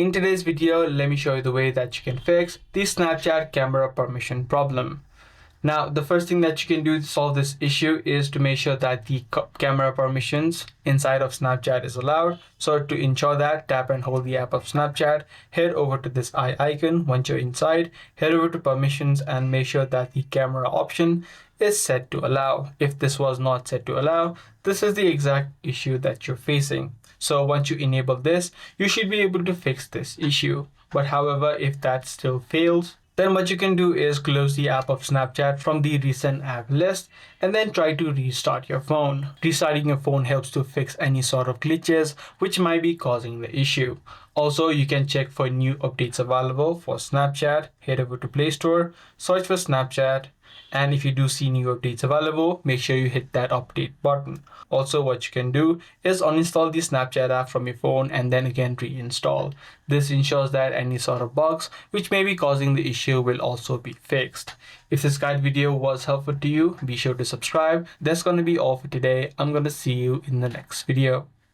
In today's video, let me show you the way that you can fix the Snapchat camera permission problem. Now, the first thing that you can do to solve this issue is to make sure that the camera permissions inside of Snapchat is allowed. So to ensure that, tap and hold the app of Snapchat, head over to this eye icon. Once you're inside, head over to permissions and make sure that the camera option is set to allow. If this was not set to allow, this is the exact issue that you're facing. So once you enable this, you should be able to fix this issue. But however, if that still fails, then what you can do is close the app of Snapchat from the recent app list and then try to restart your phone. Restarting your phone helps to fix any sort of glitches which might be causing the issue. Also, you can check for new updates available for Snapchat. Head over to Play Store, search for Snapchat, and if you do see new updates available, make sure you hit that update button. Also, what you can do is uninstall the Snapchat app from your phone and then again reinstall. This ensures that any sort of bugs which may be causing the issue will also be fixed. If this guide video was helpful to you, be sure to subscribe. That's going to be all for today. I'm going to see you in the next video.